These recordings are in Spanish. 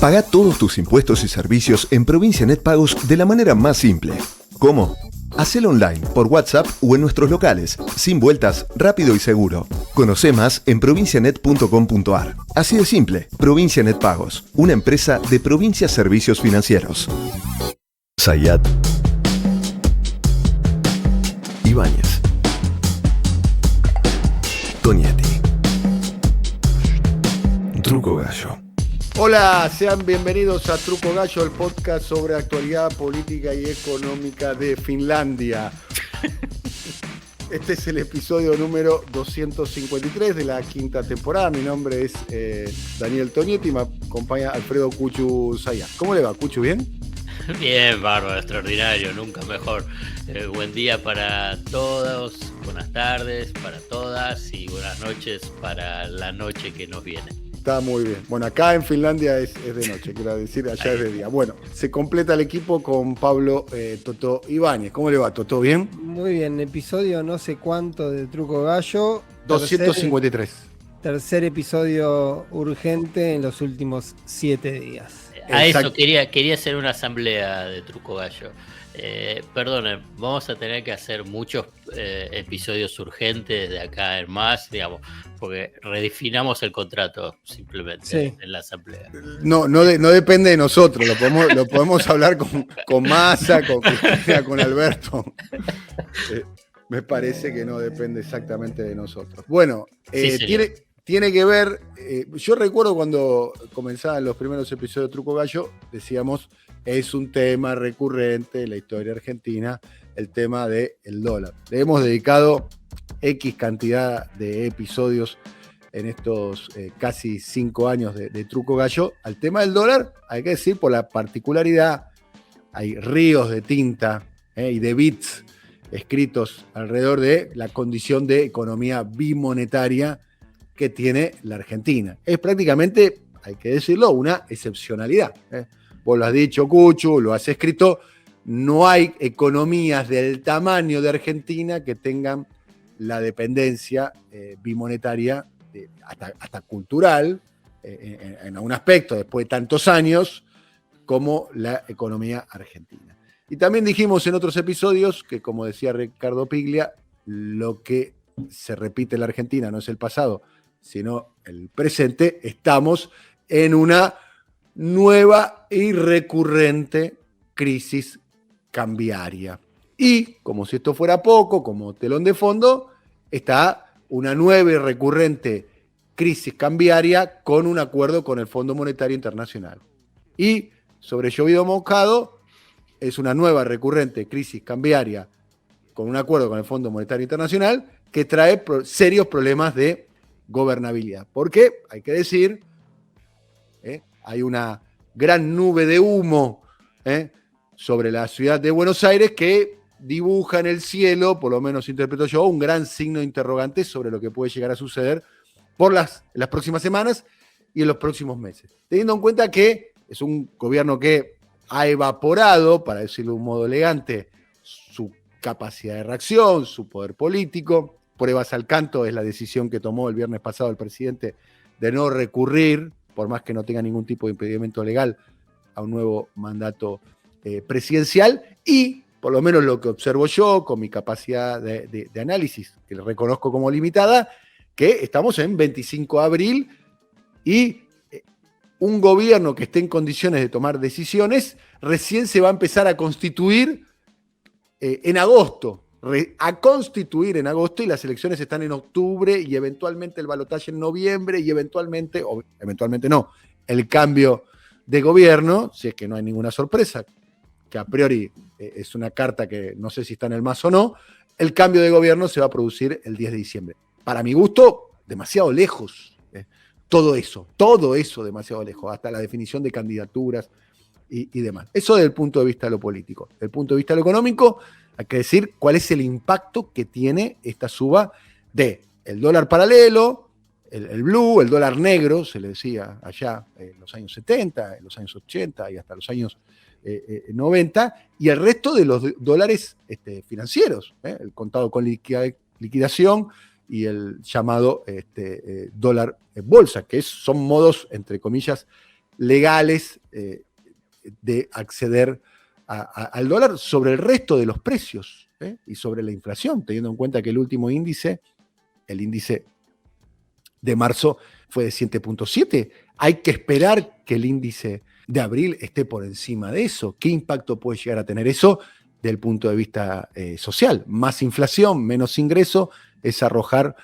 Pagá todos tus impuestos y servicios en Provincia Net Pagos de la manera más simple. ¿Cómo? Hacelo online, por WhatsApp o en nuestros locales, sin vueltas, rápido y seguro. Conoce más en provincianet.com.ar. Así de simple, Provincia Net Pagos, una empresa de Provincia Servicios Financieros. Zayat. Ibáñez. Tonietti. Truco Gallo. Hola, sean bienvenidos a Truco Gallo, el podcast sobre actualidad política y económica de Finlandia. Este es el episodio número 253 de la quinta temporada. Mi nombre es Daniel Tonietti y me acompaña Alfredo Cuchu Zayat. ¿Cómo le va, Cuchu? ¿Bien? Bien, bárbaro, extraordinario, nunca mejor. Buen día para todos, buenas tardes para todas y buenas noches para la noche que nos viene. Está muy bien. Bueno, acá en Finlandia es de noche, quiero decir, allá es de día. Bueno, se completa el equipo con Pablo Totó Ibáñez. ¿Cómo le va, Totó? ¿Bien? Muy bien, episodio no sé cuánto de Truco Gallo. 253. Tercer episodio urgente en los últimos 7 días. A eso quería hacer una asamblea de Truco Gallo. Perdonen, vamos a tener que hacer muchos episodios urgentes de acá en más, digamos, porque redefinamos el contrato simplemente en la asamblea. No depende de nosotros, lo podemos hablar con Massa, con Cristina, con Alberto. Me parece que no depende exactamente de nosotros. Bueno, Sí, tiene que ver, yo recuerdo cuando comenzaban los primeros episodios de Truco Gallo, decíamos, es un tema recurrente en la historia argentina, el tema del dólar. Le hemos dedicado X cantidad de episodios en estos casi 5 años de Truco Gallo al tema del dólar, hay que decir, por la particularidad, hay ríos de tinta y de bits escritos alrededor de la condición de economía bimonetaria que tiene la Argentina. Es prácticamente, hay que decirlo, una excepcionalidad. Vos lo has dicho, Cuchu, lo has escrito, no hay economías del tamaño de Argentina que tengan la dependencia bimonetaria, hasta cultural, en un aspecto, después de tantos años, como la economía argentina. Y también dijimos en otros episodios que, como decía Ricardo Piglia, lo que se repite en la Argentina no es el pasado, sino el presente. Estamos en una nueva y recurrente crisis cambiaria. Y, como si esto fuera poco, como telón de fondo, está una nueva y recurrente crisis cambiaria con un acuerdo con el Fondo Monetario Internacional. Y, sobre llovido mojado, es una nueva recurrente crisis cambiaria con un acuerdo con el Fondo Monetario Internacional que trae serios problemas de gobernabilidad. Porque, hay que decir, hay una gran nube de humo sobre la ciudad de Buenos Aires que dibuja en el cielo, por lo menos interpreto yo, un gran signo de interrogante sobre lo que puede llegar a suceder por las próximas semanas y en los próximos meses. Teniendo en cuenta que es un gobierno que ha evaporado, para decirlo de un modo elegante, su capacidad de reacción, su poder político. Pruebas al canto es la decisión que tomó el viernes pasado el presidente de no recurrir, por más que no tenga ningún tipo de impedimento legal, a un nuevo mandato presidencial. Y, por lo menos lo que observo yo, con mi capacidad de análisis, que le reconozco como limitada, que estamos en 25 de abril y un gobierno que esté en condiciones de tomar decisiones recién se va a empezar a constituir en agosto. A constituir en agosto, y las elecciones están en octubre y eventualmente el balotaje en noviembre y eventualmente no, el cambio de gobierno, si es que no hay ninguna sorpresa, que a priori es una carta que no sé si está en el MAS o no, el cambio de gobierno se va a producir el 10 de diciembre. Para mi gusto, demasiado lejos. Todo eso demasiado lejos, hasta la definición de candidaturas y demás. Eso desde el punto de vista de lo político. Desde el punto de vista de lo económico, hay que decir cuál es el impacto que tiene esta suba del dólar paralelo, el blue, el dólar negro, se le decía allá en los años 70, en los años 80 y hasta los años 90, y el resto de los dólares financieros, el contado con liquidación y el llamado dólar bolsa, que son modos, entre comillas, legales de acceder al dólar sobre el resto de los precios y sobre la inflación, teniendo en cuenta que el último índice, el índice de marzo, fue de 7.7. Hay que esperar que el índice de abril esté por encima de eso. ¿Qué impacto puede llegar a tener eso desde el punto de vista social? Más inflación, menos ingreso, es arrojar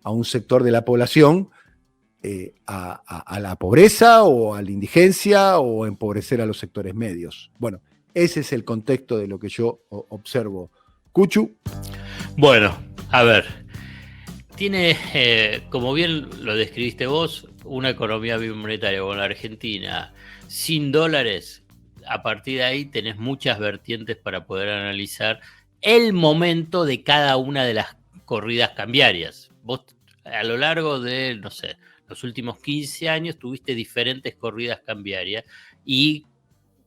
a un sector de la población a la pobreza o a la indigencia o empobrecer a los sectores medios. Bueno, ese es el contexto de lo que yo observo. Cuchu. Bueno, a ver, tiene, como bien lo describiste vos, una economía bimonetaria con la Argentina sin dólares. A partir de ahí tenés muchas vertientes para poder analizar el momento de cada una de las corridas cambiarias. Vos a lo largo de, no sé, los últimos 15 años tuviste diferentes corridas cambiarias y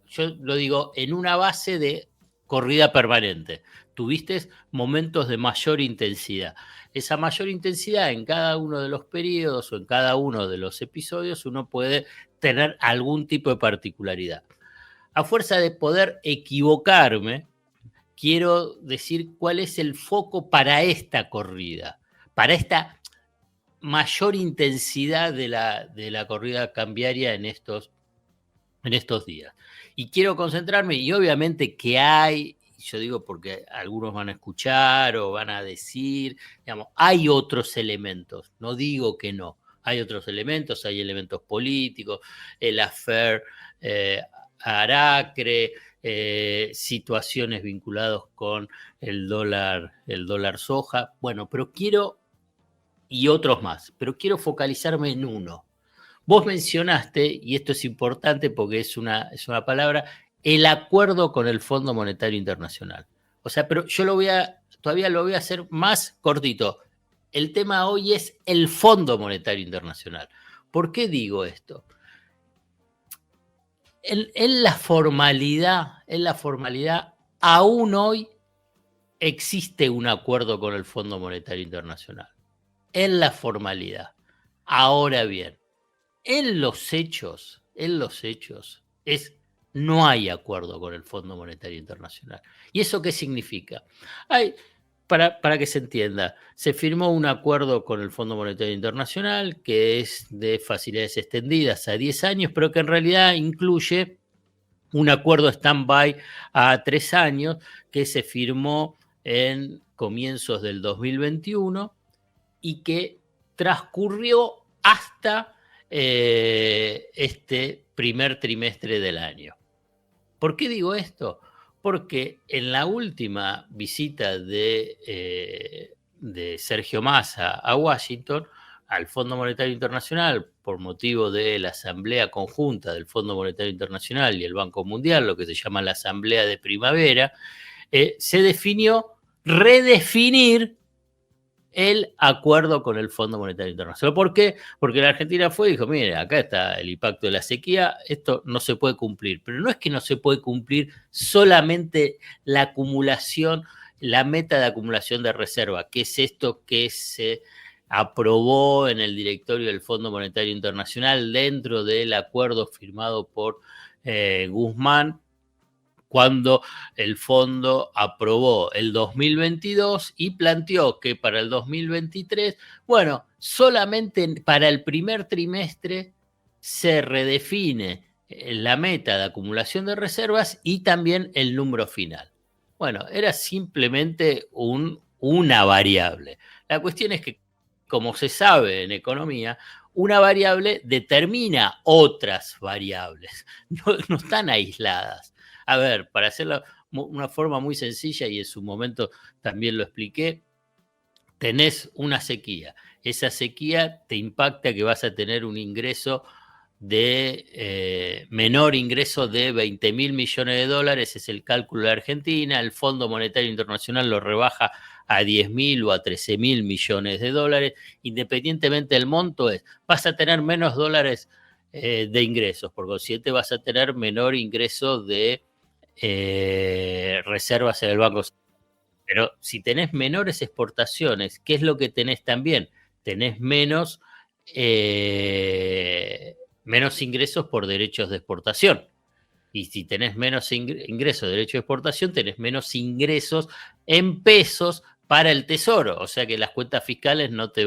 yo lo digo en una base de corrida permanente. Tuviste momentos de mayor intensidad. Esa mayor intensidad en cada uno de los periodos o en cada uno de los episodios uno puede tener algún tipo de particularidad. A fuerza de poder equivocarme, quiero decir cuál es el foco para esta corrida, para esta mayor intensidad de la corrida cambiaria en estos días. Y quiero concentrarme, y obviamente que hay, yo digo porque algunos van a escuchar o van a decir, digamos, hay otros elementos, no digo que no, hay otros elementos, hay elementos políticos, el affair Aracre, situaciones vinculadas con el dólar soja, bueno, pero quiero, y otros más, pero quiero focalizarme en uno. Vos mencionaste, y esto es importante porque es una palabra, el acuerdo con el Fondo Monetario Internacional. O sea, pero yo todavía lo voy a hacer más cortito. El tema hoy es el Fondo Monetario Internacional. ¿Por qué digo esto? En la formalidad, aún hoy existe un acuerdo con el Fondo Monetario Internacional. En la formalidad. Ahora bien, en los hechos, no hay acuerdo con el Fondo Monetario Internacional. ¿Y eso qué significa? Para que se entienda, se firmó un acuerdo con el Fondo Monetario Internacional que es de facilidades extendidas a 10 años, pero que en realidad incluye un acuerdo stand-by a 3 años que se firmó en comienzos del 2021 y que transcurrió hasta este primer trimestre del año. ¿Por qué digo esto? Porque en la última visita de Sergio Massa a Washington, al Fondo Monetario Internacional, por motivo de la Asamblea Conjunta del Fondo Monetario Internacional y el Banco Mundial, lo que se llama la Asamblea de Primavera, se definió redefinir el acuerdo con el Fondo Monetario Internacional. ¿Por qué? Porque la Argentina fue y dijo, mire, acá está el impacto de la sequía, esto no se puede cumplir. Pero no es que no se puede cumplir solamente la acumulación, la meta de acumulación de reserva, que es esto que se aprobó en el directorio del Fondo Monetario Internacional dentro del acuerdo firmado por Guzmán, cuando el fondo aprobó el 2022 y planteó que para el 2023, bueno, solamente para el primer trimestre se redefine la meta de acumulación de reservas y también el número final. Bueno, era simplemente una variable. La cuestión es que, como se sabe en economía, una variable determina otras variables, no están aisladas. A ver, para hacerlo de una forma muy sencilla, y en su momento también lo expliqué, tenés una sequía. Esa sequía te impacta que vas a tener un ingreso de menor ingreso de 20.000 millones de dólares, es el cálculo de Argentina. El Fondo Monetario Internacional lo rebaja a 10.000 o a 13.000 millones de dólares. Independientemente del monto, vas a tener menos dólares de ingresos, por consiguiente vas a tener menor ingreso de reservas en el Banco Central. Pero si tenés menores exportaciones, ¿qué es lo que tenés también? Tenés menos menos ingresos por derechos de exportación. Y si tenés menos ingresos de derecho de exportación, tenés menos ingresos en pesos para el tesoro. O sea que las cuentas fiscales no te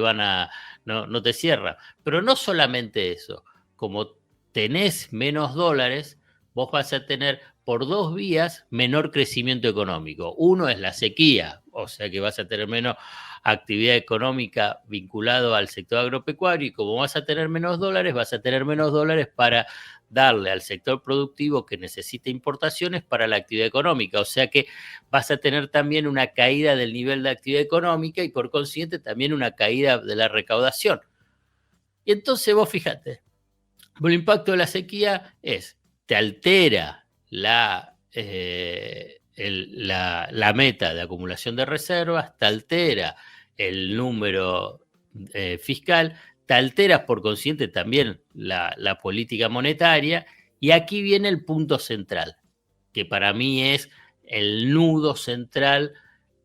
cierran. Pero no solamente eso. Como tenés menos dólares, vos vas a tener por dos vías menor crecimiento económico. Uno es la sequía, o sea que vas a tener menos actividad económica vinculado al sector agropecuario, y como vas a tener menos dólares para darle al sector productivo que necesita importaciones para la actividad económica. O sea que vas a tener también una caída del nivel de actividad económica y por consiguiente también una caída de la recaudación. Y entonces vos fíjate, el impacto de la sequía te altera la meta de acumulación de reservas, te altera el número fiscal, te altera por consiguiente también la política monetaria, y aquí viene el punto central, que para mí es el nudo central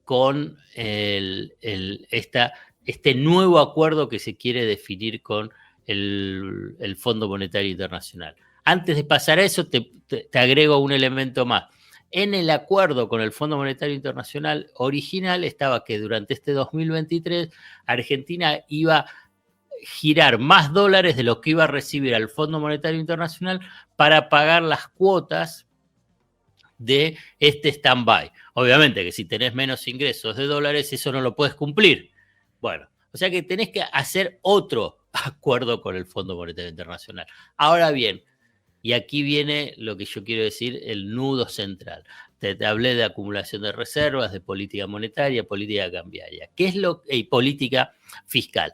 con este nuevo acuerdo que se quiere definir con el Fondo Monetario Internacional. Antes de pasar a eso, te agrego un elemento más. En el acuerdo con el Fondo Monetario Internacional original estaba que durante este 2023 Argentina iba a girar más dólares de lo que iba a recibir al Fondo Monetario Internacional para pagar las cuotas de este stand-by. Obviamente que si tenés menos ingresos de dólares, eso no lo puedes cumplir. Bueno, o sea que tenés que hacer otro acuerdo con el Fondo Monetario Internacional. Ahora bien, y aquí viene lo que yo quiero decir, el nudo central. Te hablé de acumulación de reservas, de política monetaria, política cambiaria. ¿Qué es y política fiscal?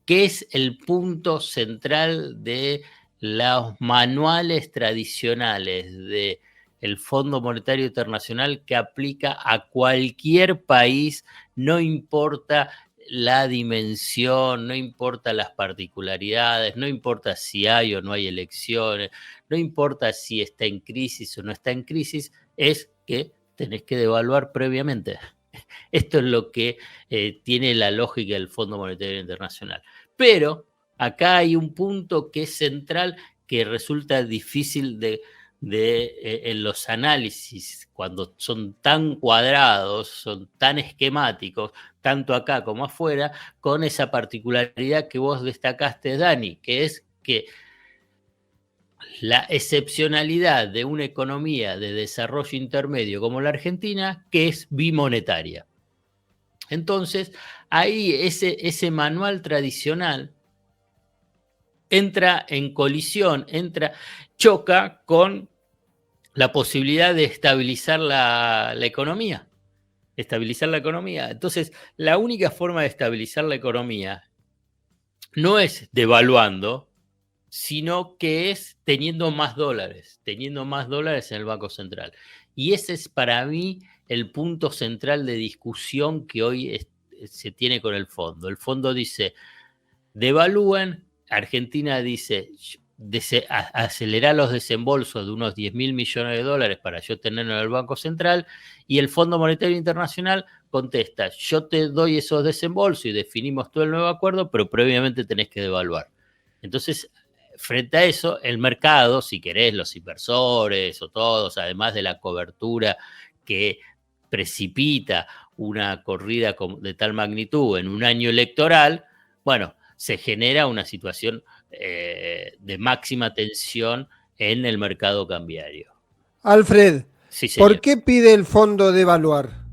¿Qué es el punto central de los manuales tradicionales del Fondo Monetario Internacional que aplica a cualquier país, no importa la dimensión, no importa las particularidades, no importa si hay o no hay elecciones, no importa si está en crisis o no está en crisis, es que tenés que devaluar previamente? Esto es lo que tiene la lógica del Fondo Monetario Internacional. Pero acá hay un punto que es central, que resulta difícil en los análisis, cuando son tan cuadrados, son tan esquemáticos, tanto acá como afuera, con esa particularidad que vos destacaste, Dani, que es que la excepcionalidad de una economía de desarrollo intermedio como la Argentina, que es bimonetaria. Entonces, ahí ese manual tradicional entra en colisión, choca con la posibilidad de estabilizar la economía. Estabilizar la economía. Entonces, la única forma de estabilizar la economía no es devaluando, sino que es teniendo más dólares en el Banco Central. Y ese es para mí el punto central de discusión que hoy se tiene con el fondo. El fondo dice, devalúen. Argentina dice, acelerar los desembolsos de unos 10.000 millones de dólares para yo tenerlo en el Banco Central, y el Fondo Monetario Internacional contesta, yo te doy esos desembolsos y definimos todo el nuevo acuerdo, pero previamente tenés que devaluar. Entonces, frente a eso, el mercado, si querés, los inversores o todos, además de la cobertura que precipita una corrida de tal magnitud en un año electoral, bueno, se genera una situación de máxima tensión en el mercado cambiario. Alfred, Sí, ¿por qué pide el fondo devaluar?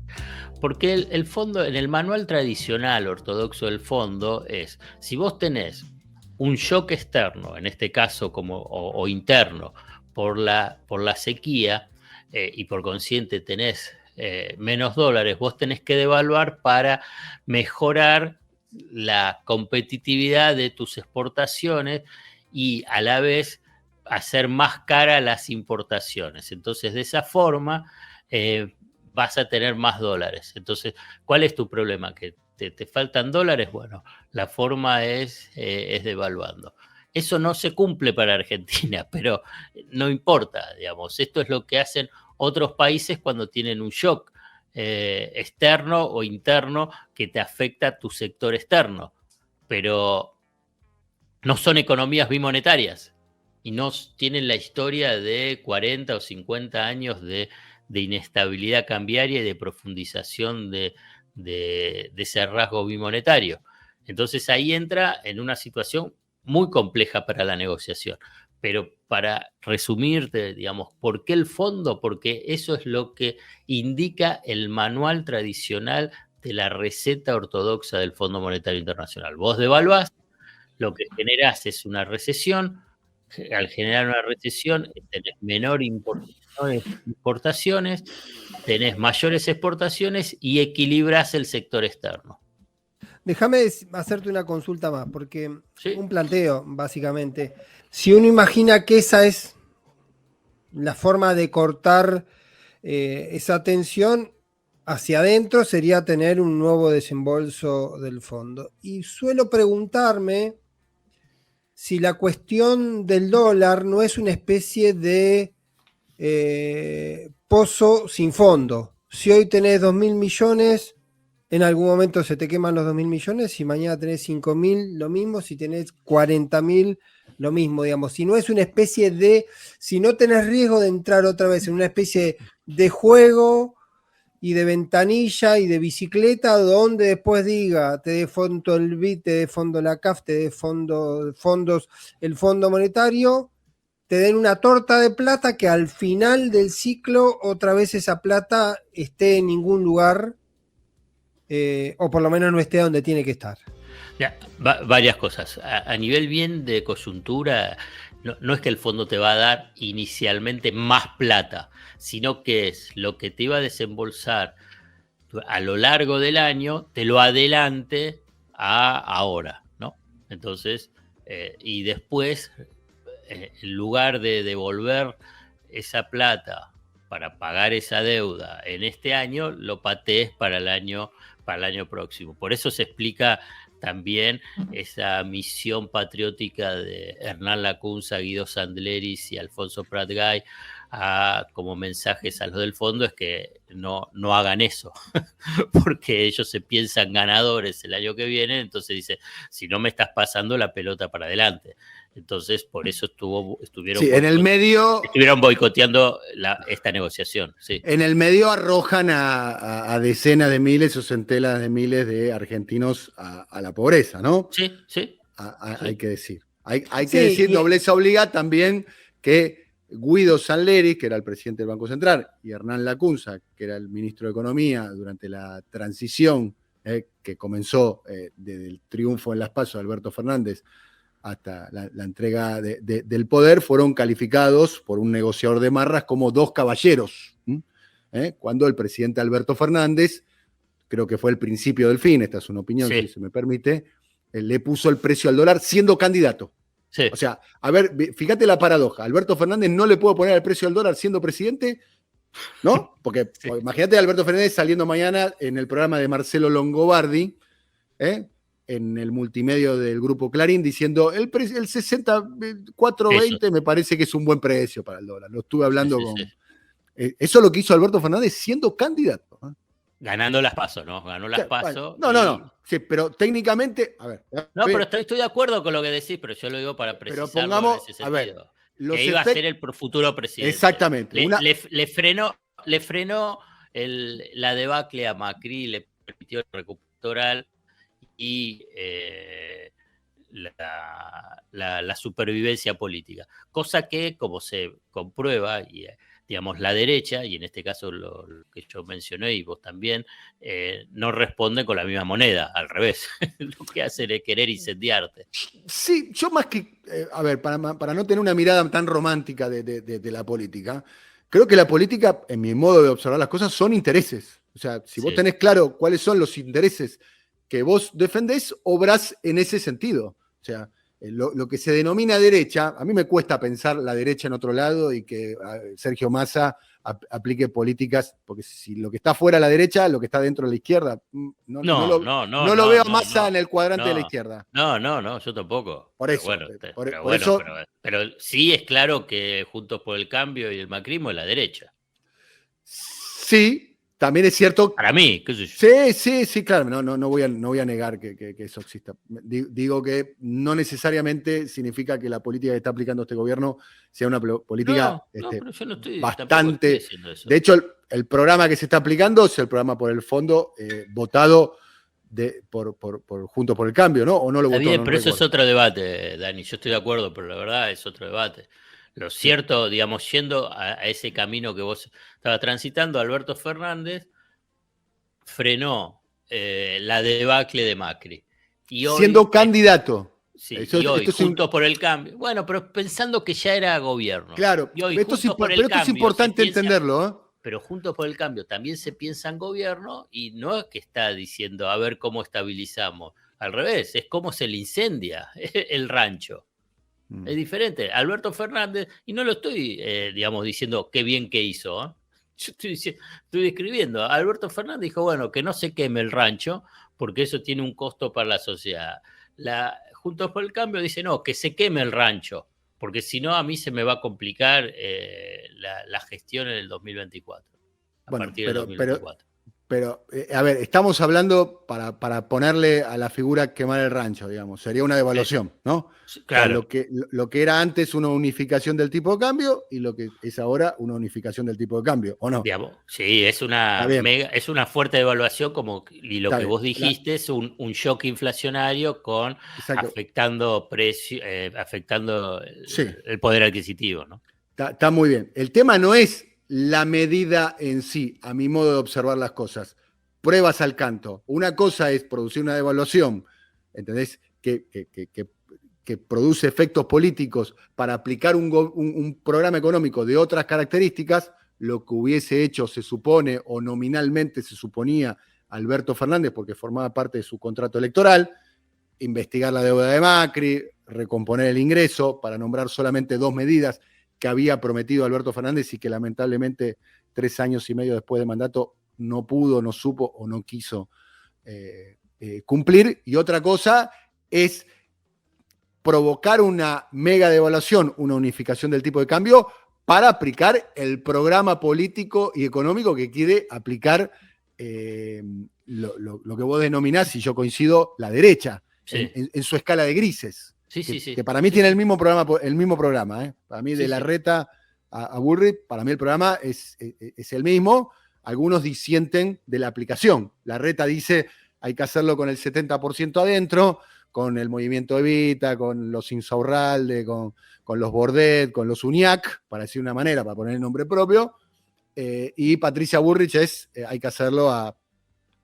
Porque el fondo, en el manual tradicional ortodoxo del fondo, es, si vos tenés un shock externo, en este caso o interno, por la sequía, y por consiguiente tenés menos dólares, vos tenés que devaluar para mejorar la competitividad de tus exportaciones y a la vez hacer más cara las importaciones. Entonces, de esa forma vas a tener más dólares. Entonces, ¿cuál es tu problema? ¿Que te faltan dólares? Bueno, la forma es devaluando. Eso no se cumple para Argentina, pero no importa, digamos. Esto es lo que hacen otros países cuando tienen un shock externo o interno que te afecta a tu sector externo. Pero no son economías bimonetarias. y no tienen la historia de 40 o 50 años de inestabilidad cambiaria y de profundización de ese rasgo bimonetario. Entonces ahí entra en una situación muy compleja para la negociación. Pero para resumirte, digamos, ¿por qué el fondo? Porque eso es lo que indica el manual tradicional de la receta ortodoxa del Fondo Monetario Internacional. Vos devaluás, lo que generás es una recesión. Al generar una recesión, tenés menores importaciones, tenés mayores exportaciones y equilibrás el sector externo. Déjame hacerte una consulta más, porque ¿Sí? un planteo, básicamente. Si uno imagina que esa es la forma de cortar esa tensión hacia adentro, sería tener un nuevo desembolso del fondo. Y suelo preguntarme si la cuestión del dólar no es una especie de pozo sin fondo. Si hoy tenés 2.000 millones, en algún momento se te queman los 2.000 millones, si mañana tenés 5.000, lo mismo, si tenés 40.000, lo mismo, digamos. Si no es una especie de, si no tenés riesgo de entrar otra vez en una especie de juego y de ventanilla y de bicicleta, donde después diga, te dé fondo el BID, te dé fondo la CAF, te dé fondos el Fondo Monetario, te den una torta de plata que al final del ciclo otra vez esa plata esté en ningún lugar, o por lo menos no esté donde tiene que estar. Ya, varias cosas. A nivel bien de coyuntura, no es que el fondo te va a dar inicialmente más plata, sino que es lo que te iba a desembolsar a lo largo del año, te lo adelante a ahora, ¿no? Entonces, y después, en lugar de devolver esa plata para pagar esa deuda en este año, lo patees para el año próximo. Por eso se explica también esa misión patriótica de Hernán Lacunza, Guido Sandleris y Alfonso Prat-Gay como mensajes a los del fondo, es que no hagan eso, porque ellos se piensan ganadores el año que viene, entonces dice, si no me estás pasando la pelota para adelante. Entonces, por eso estuvieron, sí, en el medio, estuvieron boicoteando esta negociación. Sí. En el medio arrojan a decenas de miles o centenas de miles de argentinos a la pobreza, ¿no? Sí, sí. Hay que decir. Hay que Sí, decir, nobleza obliga también que Guido Sanleri, que era el presidente del Banco Central, y Hernán Lacunza, que era el ministro de Economía durante la transición que comenzó desde el triunfo en las PASO de Alberto Fernández hasta la entrega del poder, fueron calificados por un negociador de marras como dos caballeros. Cuando el presidente Alberto Fernández, creo que fue el principio del fin, esta es una opinión, Sí. si se me permite, le puso el precio al dólar siendo candidato. Sí. O sea, a ver, fíjate la paradoja. Alberto Fernández no le puede poner el precio al dólar siendo presidente, ¿no? Porque Sí. imagínate a Alberto Fernández saliendo mañana en el programa de Marcelo Longobardi, en el multimedio del Grupo Clarín, diciendo el 64.20 me parece que es un buen precio para el dólar. Lo estuve hablando con... Eso es lo que hizo Alberto Fernández siendo candidato. Ganando las PASO, ¿no? Ganó las PASO. No. Sí, pero técnicamente, a ver. No, pero estoy de acuerdo con lo que decís, pero yo lo digo para precisarlo en ese sentido. A ver, que iba a ser el futuro presidente. Exactamente. Le frenó la debacle a Macri, le permitió el recuperar y la supervivencia política. Cosa que, como se comprueba, y digamos, la derecha, y en este caso lo que yo mencioné y vos también, no responde con la misma moneda, al revés. Lo que hacen es querer incendiarte. Sí, yo más que, a ver, para no tener una mirada tan romántica de la política, creo que la política, en mi modo de observar las cosas, son intereses. O sea, si vos tenés claro cuáles son los intereses que vos defendés, obrás en ese sentido. O sea, lo que se denomina derecha, a mí me cuesta pensar la derecha en otro lado y que Sergio Massa aplique políticas, porque si lo que está fuera de la derecha, lo que está dentro de la izquierda, no lo veo a Massa en el cuadrante de la izquierda. No, yo tampoco. Por eso. Pero sí es claro que Juntos por el Cambio y el macrismo es la derecha. Sí, también es cierto. Para mí, qué sé yo. Sí, claro, no voy a negar que eso exista. Digo que no necesariamente significa que la política que está aplicando este gobierno sea una política No, pero yo no estoy, tampoco estoy bastante. diciendo eso. De hecho, el programa que se está aplicando es el programa por el fondo votado por Juntos por el Cambio, ¿no? ¿O no lo Está votó? bien, No pero eso es recuerdo. otro debate, Dani. Yo estoy de acuerdo, pero la verdad es otro debate. Lo cierto, digamos, yendo a ese camino que vos estabas transitando, Alberto Fernández frenó la debacle de Macri. Y hoy, Siendo candidato. sí, Esto y hoy, es Juntos por el Cambio. Bueno, pero pensando que ya era gobierno. Claro, Y hoy, pero esto es importante entenderlo, ¿eh? Pero Juntos por el Cambio también se piensa en gobierno y no es que está diciendo a ver cómo estabilizamos. Al revés, es cómo se le incendia el rancho. Es diferente. Alberto Fernández, y no lo estoy, digamos, diciendo qué bien que hizo. Yo estoy describiendo. Alberto Fernández dijo, bueno, que no se queme el rancho, porque eso tiene un costo para la sociedad. Juntos por el Cambio dice, no, que se queme el rancho, porque si no a mí se me va a complicar la gestión en el 2024. A partir del 2024. Pero, a ver, estamos hablando para ponerle a la figura quemar el rancho, digamos. Sería una devaluación, ¿no? Claro. O sea, lo que era antes una unificación del tipo de cambio y lo que es ahora una unificación del tipo de cambio, ¿o no? Digamos, sí, es una fuerte devaluación, y lo Está que bien. vos dijiste es un shock inflacionario afectando el poder adquisitivo, ¿no? Está muy bien. El tema no es la medida en sí, a mi modo de observar las cosas. Pruebas al canto. Una cosa es producir una devaluación, ¿entendés? Que produce efectos políticos para aplicar un programa económico de otras características, lo que hubiese hecho, se supone, o nominalmente se suponía Alberto Fernández, porque formaba parte de su contrato electoral, investigar la deuda de Macri, recomponer el ingreso, para nombrar solamente 2 medidas que había prometido Alberto Fernández y que lamentablemente 3 años y medio después de mandato no pudo, no supo o no quiso cumplir. Y otra cosa es provocar una mega devaluación, una unificación del tipo de cambio para aplicar el programa político y económico que quiere aplicar lo que vos denominás, y yo coincido, la derecha, sí. en su escala de grises. Sí. Que para mí tiene el mismo programa, ¿eh? Para mí de Larreta a Bullrich, para mí el programa es el mismo. Algunos disienten de la aplicación. Larreta dice hay que hacerlo con el 70% adentro, con el movimiento Evita, con los Insaurralde, con los Bordet, con los Uñac, para decir una manera, para poner el nombre propio. Y Patricia Bullrich hay que hacerlo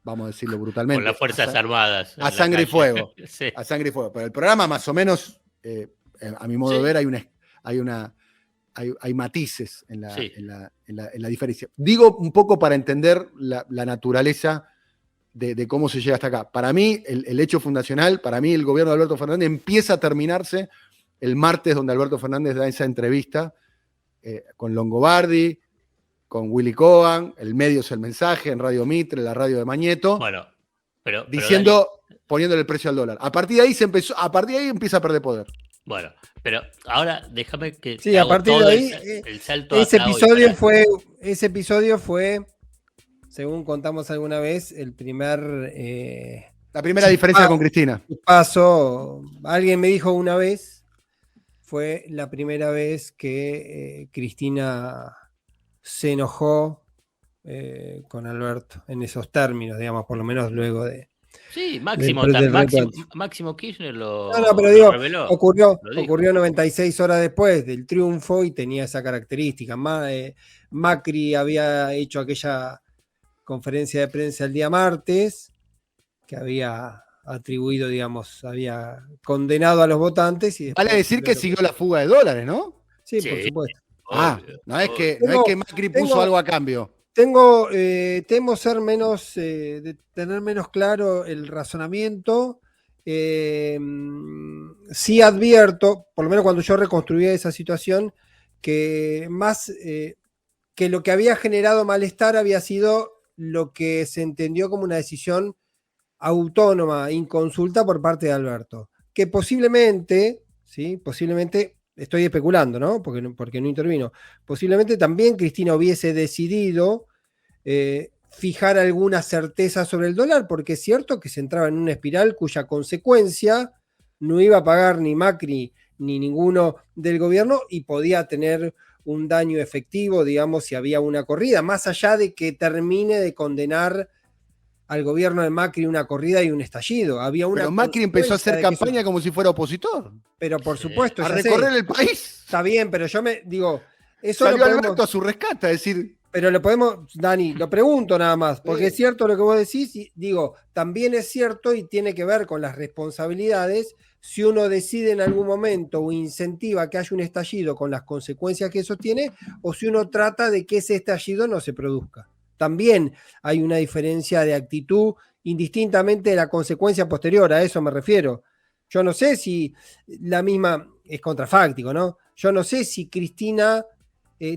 vamos a decirlo brutalmente, con las Fuerzas Armadas. A sangre y fuego. Sí. A sangre y fuego. Pero el programa, más o menos, a mi modo de ver, hay matices en la diferencia. Digo un poco para entender la naturaleza de cómo se llega hasta acá. Para mí, el hecho fundacional, para mí, el gobierno de Alberto Fernández empieza a terminarse el martes, donde Alberto Fernández da esa entrevista con Longobardi, con Willy Cohen, el medio es el mensaje, en Radio Mitre, la radio de Mañeto, bueno, poniéndole el precio al dólar. A partir de ahí empieza a perder poder. Bueno, pero ahora déjame que sí, a partir de ahí el salto ese episodio fue, según contamos alguna vez, la primera diferencia con Cristina. Paso, alguien me dijo una vez, fue la primera vez que Cristina se enojó con Alberto en esos términos, digamos, por lo menos luego de... Sí, Máximo Kirchner lo reveló. Ocurrió 96 horas después del triunfo y tenía esa característica. Macri había hecho aquella conferencia de prensa el día martes, que había atribuido, digamos, había condenado a los votantes. Y vale decir que siguió la fuga de dólares, ¿no? Sí, por supuesto. No es que Macri puso algo a cambio. Temo tener menos claro el razonamiento. Sí advierto, por lo menos cuando yo reconstruía esa situación, que más que lo que había generado malestar había sido lo que se entendió como una decisión autónoma, inconsulta por parte de Alberto. Que posiblemente, estoy especulando, ¿no? Porque no intervino. Posiblemente también Cristina hubiese decidido fijar alguna certeza sobre el dólar, porque es cierto que se entraba en una espiral cuya consecuencia no iba a pagar ni Macri ni ninguno del gobierno y podía tener un daño efectivo, digamos, si había una corrida, más allá de que termine de condenar al gobierno de Macri una corrida y un estallido. Había una Pero Macri empezó a hacer campaña como si fuera opositor. Pero por supuesto, A ya recorrer sé. el país. Está bien, pero yo me digo, eso Salió lo podemos, Alberto a su rescate, a decir, pero lo podemos, Dani, lo pregunto nada más, porque es cierto lo que vos decís, y digo, también es cierto y tiene que ver con las responsabilidades, si uno decide en algún momento o incentiva que haya un estallido con las consecuencias que eso tiene, o si uno trata de que ese estallido no se produzca. También hay una diferencia de actitud, indistintamente de la consecuencia posterior, a eso me refiero. Yo no sé si la misma, es contrafáctico, ¿no? Yo no sé si Cristina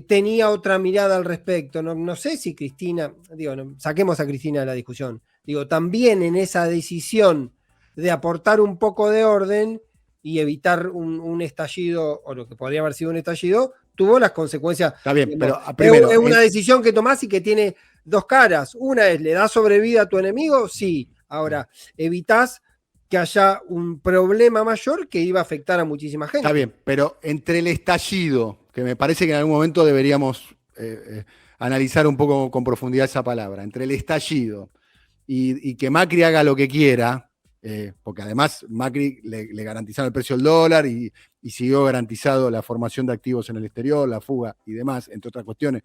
tenía otra mirada al respecto. No sé si Cristina, digo, saquemos a Cristina de la discusión. Digo, también en esa decisión de aportar un poco de orden y evitar un estallido, o lo que podría haber sido un estallido, tuvo las consecuencias. está bien, Digamos, pero primero. Es una decisión que tomás y que tiene dos caras. Una es, ¿le das sobrevida a tu enemigo? Sí. Ahora, evitás que haya un problema mayor que iba a afectar a muchísima gente. Está bien, pero entre el estallido, que me parece que en algún momento deberíamos analizar un poco con profundidad esa palabra, entre el estallido y que Macri haga lo que quiera, porque además Macri le garantizaron el precio del dólar y siguió garantizado la formación de activos en el exterior, la fuga y demás, entre otras cuestiones.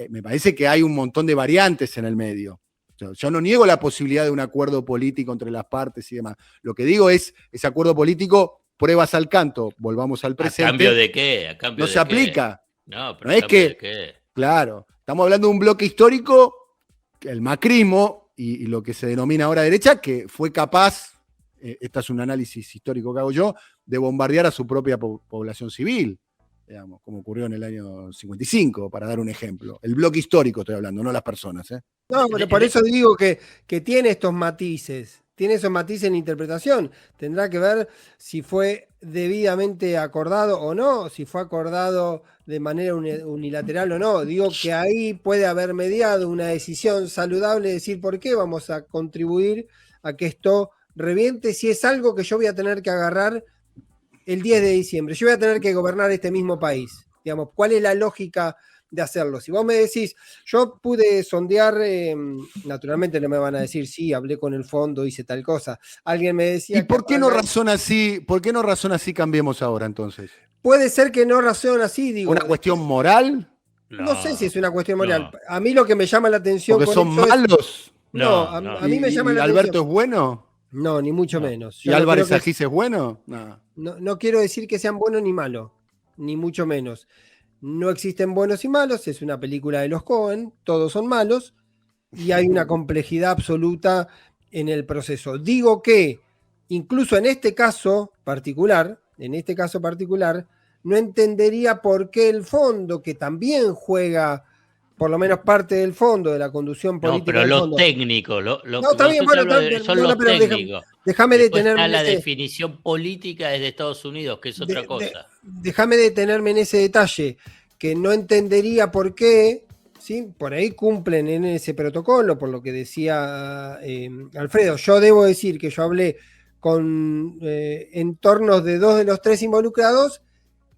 Me parece que hay un montón de variantes en el medio. Yo no niego la posibilidad de un acuerdo político entre las partes y demás. Lo que digo es, ese acuerdo político, pruebas al canto, volvamos al presente. ¿A cambio de qué? ¿A cambio no de se aplica. No, pero no es que, claro, estamos hablando de un bloque histórico, el macrismo y lo que se denomina ahora derecha, que fue capaz, este es un análisis histórico que hago yo, de bombardear a su propia población civil. Digamos, como ocurrió en el año 55, para dar un ejemplo. El bloque histórico estoy hablando, no las personas. No, pero por eso digo que tiene estos matices, tiene esos matices en interpretación. Tendrá que ver si fue debidamente acordado o no, si fue acordado de manera unilateral o no. Digo que ahí puede haber mediado una decisión saludable de decir por qué vamos a contribuir a que esto reviente si es algo que yo voy a tener que agarrar el 10 de diciembre. Yo voy a tener que gobernar este mismo país. Digamos, ¿cuál es la lógica de hacerlo? Si vos me decís, yo pude sondear, naturalmente no me van a decir, sí, hablé con el fondo, hice tal cosa. Alguien me decía... ¿Y por qué no razona así? ¿Por qué no razona así? Cambiemos ahora entonces. Puede ser que no razona así, digo. ¿Una cuestión moral? No sé si es una cuestión moral. A mí lo que me llama la atención... ¿Porque son malos? No, a mí me llama la atención. ¿Y Alberto es bueno? No, ni mucho menos. ¿Y Álvarez Agis es bueno? No quiero decir que sean buenos ni malos, ni mucho menos. No existen buenos y malos, es una película de los Coen, todos son malos, y hay una complejidad absoluta en el proceso. Digo que, incluso en este caso particular, no entendería por qué el fondo, que también juega por lo menos parte del fondo de la conducción política. No, pero los técnicos, no, está bien, bueno, son los técnicos. Déjame detenerme. La definición política es de Estados Unidos, que es otra cosa. Déjame detenerme en ese detalle, que no entendería por qué, ¿sí? Por ahí cumplen en ese protocolo, por lo que decía Alfredo. Yo debo decir que yo hablé con entornos de 2 de los 3 involucrados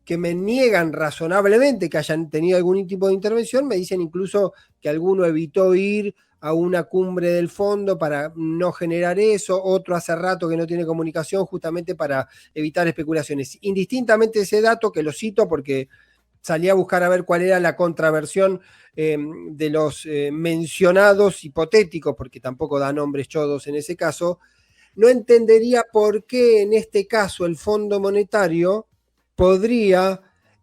que me niegan razonablemente que hayan tenido algún tipo de intervención, me dicen incluso que alguno evitó ir a una cumbre del fondo para no generar eso, otro hace rato que no tiene comunicación justamente para evitar especulaciones. Indistintamente ese dato, que lo cito porque salí a buscar a ver cuál era la contraversión de los mencionados hipotéticos, porque tampoco da nombres chodos en ese caso, no entendería por qué en este caso el Fondo Monetario podría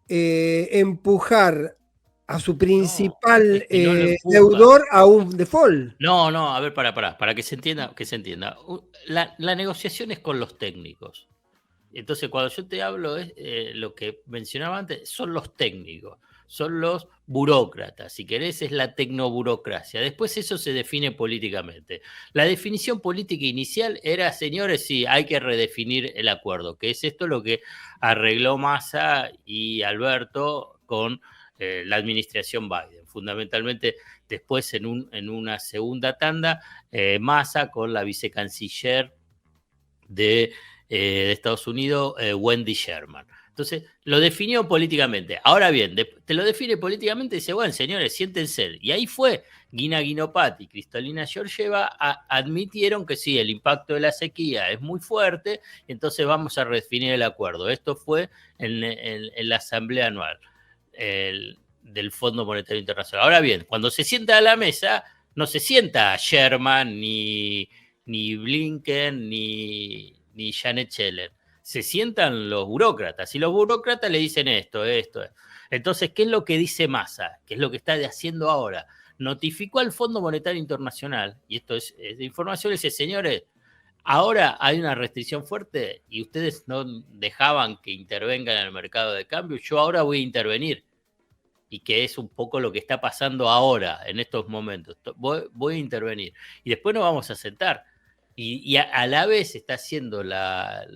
empujar a su principal deudor a un default. No, a ver, para que se entienda. La negociación es con los técnicos. Entonces, cuando yo te hablo, lo que mencionaba antes, son los técnicos, son los burócratas, si querés, es la tecnoburocracia. Después eso se define políticamente. La definición política inicial era, señores, sí, hay que redefinir el acuerdo, que es esto lo que arregló Massa y Alberto con la administración Biden. Fundamentalmente después en una segunda tanda, Massa con la vicecanciller de Estados Unidos, Wendy Sherman. Entonces, lo definió políticamente. Ahora bien, te lo define políticamente y dice, bueno, señores, siéntense. Y ahí fue Gina Ginopati y Kristalina Georgieva admitieron que sí, el impacto de la sequía es muy fuerte, entonces vamos a redefinir el acuerdo. Esto fue en la asamblea anual del Fondo Monetario Internacional. Ahora bien, cuando se sienta a la mesa, no se sienta Sherman, ni Blinken, ni Janet Yellen. Se sientan los burócratas y los burócratas le dicen esto. Entonces, ¿qué es lo que dice Massa? ¿Qué es lo que está haciendo ahora? Notificó al Fondo Monetario Internacional, y esto es de información, le dice, señores, ahora hay una restricción fuerte y ustedes no dejaban que intervengan en el mercado de cambio, yo ahora voy a intervenir. Y que es un poco lo que está pasando ahora, en estos momentos. Voy a intervenir. Y después nos vamos a sentar. Y a la vez está haciendo la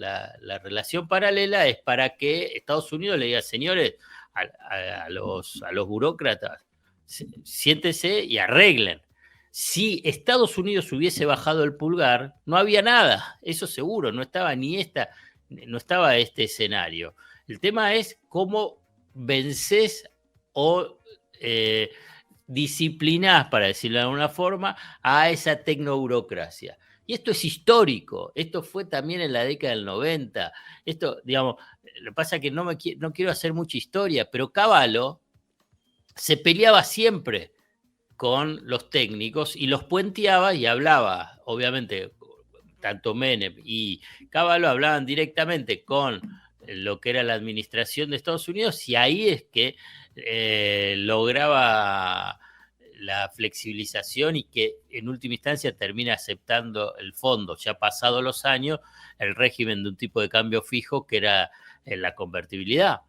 relación paralela, es para que Estados Unidos le diga, señores, a los burócratas, siéntense y arreglen. Si Estados Unidos hubiese bajado el pulgar, no había nada, eso seguro, no estaba este escenario. El tema es cómo vences o disciplinás, para decirlo de alguna forma, a esa tecnoburocracia. Y esto es histórico, esto fue también en la década del 90. Esto, digamos, lo que pasa es que no quiero hacer mucha historia, pero Cavallo se peleaba siempre con los técnicos y los puenteaba y hablaba, obviamente, tanto Menem y Cavallo hablaban directamente con lo que era la administración de Estados Unidos, y ahí es que lograba la flexibilización y que en última instancia termina aceptando el fondo, ya pasados los años, el régimen de un tipo de cambio fijo que era la convertibilidad.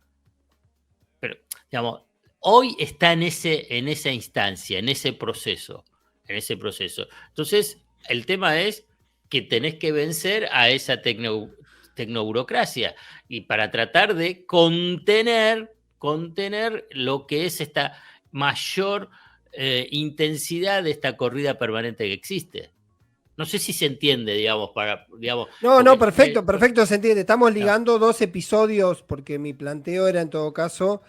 Pero, digamos, hoy está en esa instancia, en ese proceso. Entonces, el tema es que tenés que vencer a esa tecnoburocracia y para tratar de contener lo que es esta mayor intensidad de esta corrida permanente que existe. No sé si se entiende, digamos. No, perfecto, se entiende. Estamos ligando dos episodios, porque mi planteo era en todo caso,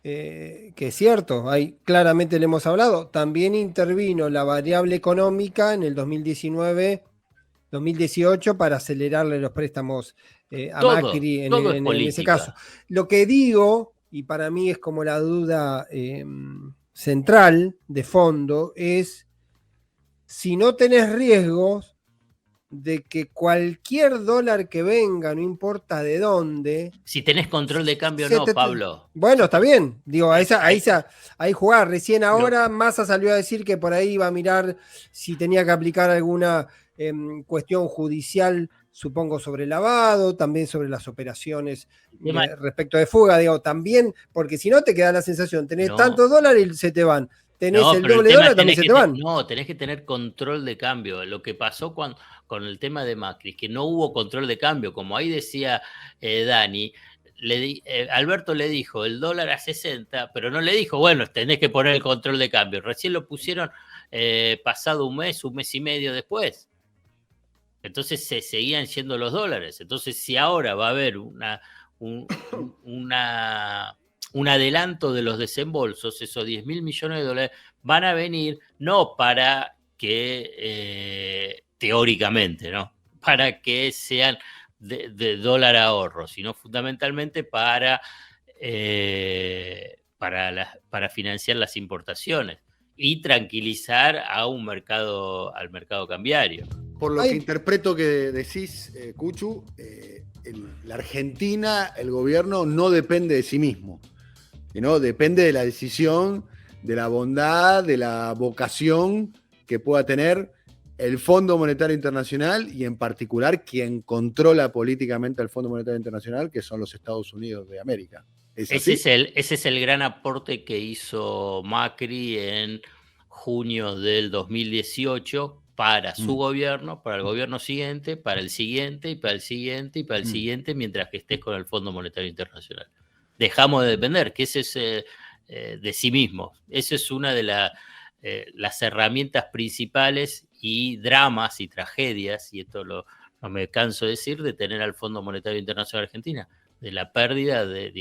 que es cierto, claramente le hemos hablado, también intervino la variable económica en el 2019-2018 para acelerarle los préstamos a Macri en ese caso. Lo que digo, y para mí es como la duda central de fondo, es si no tenés riesgos de que cualquier dólar que venga, no importa de dónde... Si tenés control de cambio Pablo. Bueno, está bien. Digo, ahí jugar. Recién ahora Massa salió a decir que por ahí iba a mirar si tenía que aplicar alguna cuestión judicial, supongo, sobre lavado, también sobre las operaciones respecto de fuga. Digo, también, porque si no te queda la sensación, tenés tantos dólares y se te van. Tenés el doble dólar, también se te van. No, tenés que tener control de cambio. Lo que pasó con el tema de Macri, que no hubo control de cambio, como ahí decía Dani, Alberto le dijo el dólar a 60, pero no le dijo, bueno, tenés que poner el control de cambio. Recién lo pusieron pasado un mes y medio después. Entonces se seguían yendo los dólares. Entonces, si ahora va a haber un adelanto de los desembolsos, esos 10.000 millones de dólares van a venir no para que, teóricamente, ¿no? Para que sean de dólar ahorro, sino fundamentalmente para financiar las importaciones y tranquilizar al mercado cambiario. Por lo que interpreto que decís, Cuchu, la Argentina, el gobierno no depende de sí mismo, ¿no? Depende de la decisión, de la bondad, de la vocación que pueda tener el Fondo Monetario Internacional y en particular quien controla políticamente el Fondo Monetario Internacional, que son los Estados Unidos de América. Ese es el gran aporte que hizo Macri en junio del 2018 para su gobierno, para el gobierno siguiente, para el siguiente y para el siguiente y para el siguiente, mientras que estés con el Fondo Monetario Internacional. Dejamos de depender, que ese es de sí mismos. Eso es una de las herramientas principales y dramas y tragedias, y esto no me canso de decir, de tener al Fondo Monetario Internacional Argentina, de la pérdida de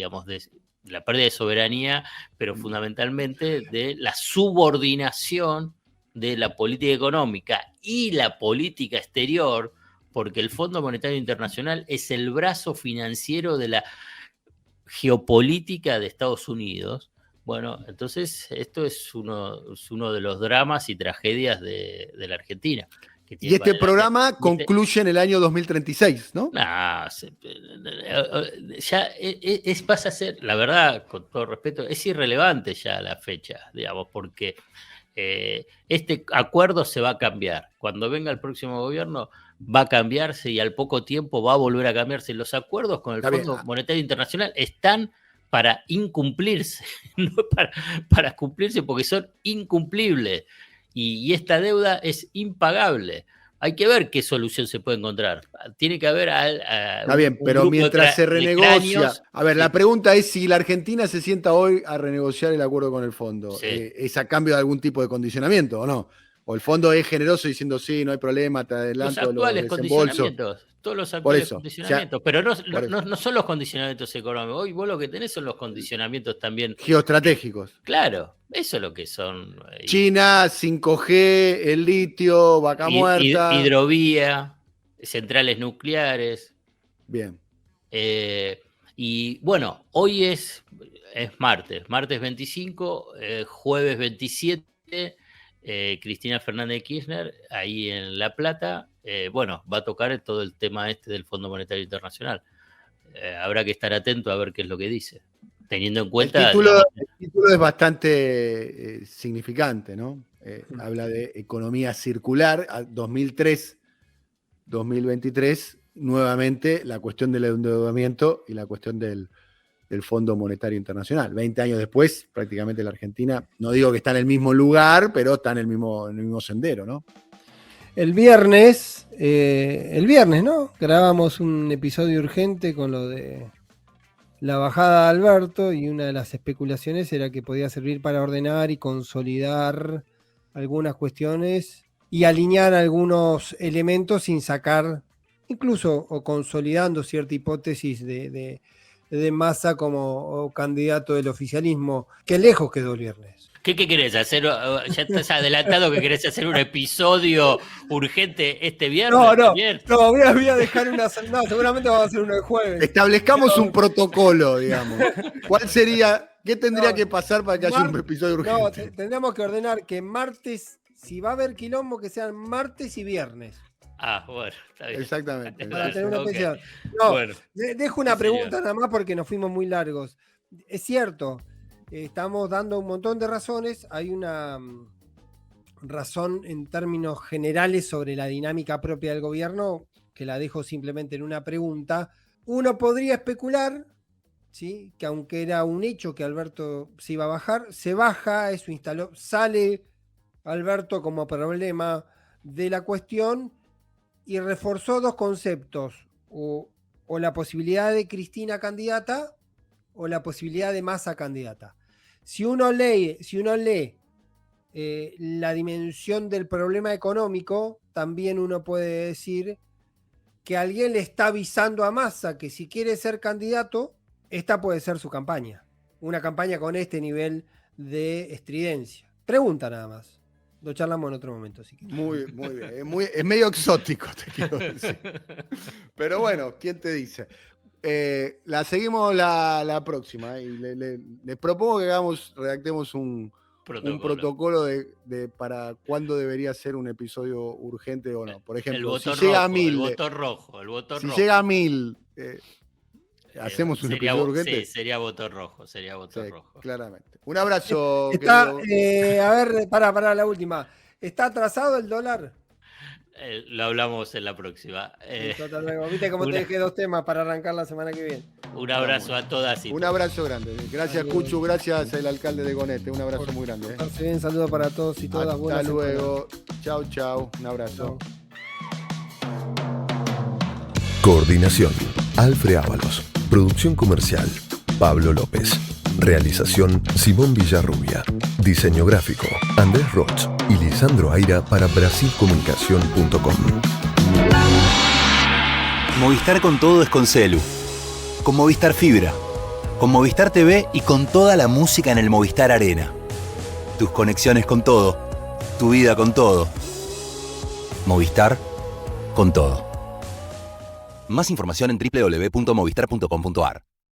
la pérdida de soberanía, pero fundamentalmente de la subordinación de la política económica y la política exterior, porque el Fondo Monetario Internacional es el brazo financiero de la geopolítica de Estados Unidos. Bueno, entonces esto es uno de los dramas y tragedias de la Argentina. Y este programa concluye en el año 2036, ¿no? Ya pasa a ser, la verdad, con todo respeto, es irrelevante ya la fecha, digamos, porque este acuerdo se va a cambiar. Cuando venga el próximo gobierno va a cambiarse y al poco tiempo va a volver a cambiarse. Los acuerdos con el Fondo Monetario Internacional están para incumplirse, no para cumplirse, porque son incumplibles. Y esta deuda es impagable. Hay que ver qué solución se puede encontrar. Tiene que haber está bien, pero mientras se renegocia. A ver, la pregunta es si la Argentina se sienta hoy a renegociar el acuerdo con el fondo. Sí. ¿Es a cambio de algún tipo de condicionamiento o no? ¿O el fondo es generoso diciendo sí, no hay problema, te adelanto los actuales condicionamientos? Todos los actuales condicionamientos, pero no son los condicionamientos económicos. Hoy vos lo que tenés son los condicionamientos también geoestratégicos. Claro, eso es lo que son. China, 5G, el litio, vaca muerta. Hidrovía, centrales nucleares. Bien. Y bueno, hoy es martes 25, jueves 27. Cristina Fernández de Kirchner, ahí en La Plata, va a tocar todo el tema del Fondo Monetario Internacional. Habrá que estar atento a ver qué es lo que dice, teniendo en cuenta... El título es bastante significante, ¿no? Habla de economía circular, 2003-2023, nuevamente la cuestión del endeudamiento y la cuestión del Fondo Monetario Internacional. 20 años después, prácticamente la Argentina, no digo que está en el mismo lugar, pero está en el mismo sendero, ¿no? El viernes, ¿no? Grabamos un episodio urgente con lo de la bajada de Alberto y una de las especulaciones era que podía servir para ordenar y consolidar algunas cuestiones y alinear algunos elementos sin sacar, incluso o consolidando cierta hipótesis de Massa como candidato del oficialismo, que lejos quedó el viernes. ¿Qué querés hacer? ¿Ya estás adelantado que querés hacer un episodio urgente este viernes? No, voy a dejar una... No, seguramente vamos a hacer uno el jueves. Establezcamos un protocolo, digamos. ¿Cuál sería? ¿Qué tendría que pasar para que haya un episodio urgente? No, tendríamos que ordenar que martes, si va a haber quilombo, que sean martes y viernes. Bueno, está bien. Exactamente. Para tener una pensión. No, bueno, dejo una pregunta nada más porque nos fuimos muy largos. Es cierto, estamos dando un montón de razones. Hay una razón en términos generales sobre la dinámica propia del gobierno que la dejo simplemente en una pregunta. Uno podría especular, ¿sí?, que aunque era un hecho que Alberto se iba a bajar, se baja, eso instaló, sale Alberto como problema de la cuestión y reforzó dos conceptos, o la posibilidad de Cristina candidata o la posibilidad de Massa candidata. Si uno lee la dimensión del problema económico, también uno puede decir que alguien le está avisando a Massa que si quiere ser candidato, esta puede ser su campaña. Una campaña con este nivel de estridencia. Pregunta nada más. Lo charlamos en otro momento. Si muy bien. Es medio exótico, te quiero decir. Pero bueno, ¿quién te dice? La seguimos la próxima. Y les propongo que redactemos un protocolo de para cuándo debería ser un episodio urgente o no. Por ejemplo, si llega a 1000. El botón rojo. Si llega a 1000. ¿Hacemos un episodio urgente? Sí, sería botón rojo. Rojo. Claramente. Un abrazo. A ver, para la última. ¿Está atrasado el dólar? Lo hablamos en la próxima. Hasta luego. Viste cómo te dejé dos temas para arrancar la semana que viene. Un abrazo a todas y un abrazo grande. Gracias, Cuchu. Gracias, el alcalde de Gonete. Un abrazo muy grande. Un saludo para todos y todas. Hasta luego. Chau. Un abrazo. Coordinación: Alfred Ábalos. Producción comercial: Pablo López. Realización Simón Villarrubia. Diseño gráfico Andrés Roch y Lisandro Aira para brasilcomunicación.com. Movistar con todo es con Celu. Con Movistar Fibra. Con Movistar TV y con toda la música en el Movistar Arena. Tus conexiones con todo. Tu vida con todo. Movistar con todo. Más información en www.movistar.com.ar.